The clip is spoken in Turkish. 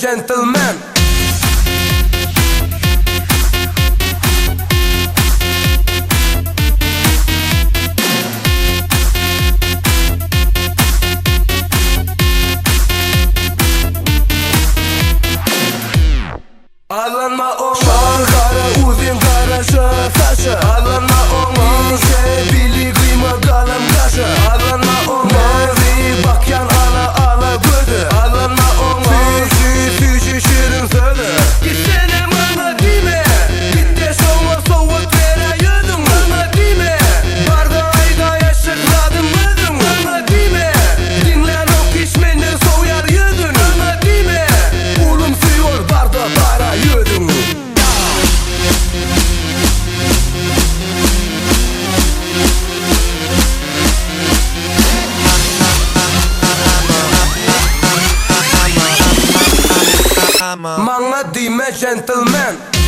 Gentlmen. Alınma o kara uzun karaşı saçı. Alınma o bili kıyma kalem kaşı. Alınma o mavi bakyan ala ala gödü. Alınma o füzü şirin söylü. Gitsene bana dime, git de soğut vere yudum. Bana dime, barda ayda yaşakladım ödüm. Bana dime, dinlen o pişmeni soğuyar yudun. Bana dime, ulum suyor barda para yudum. Manga dime gentleman.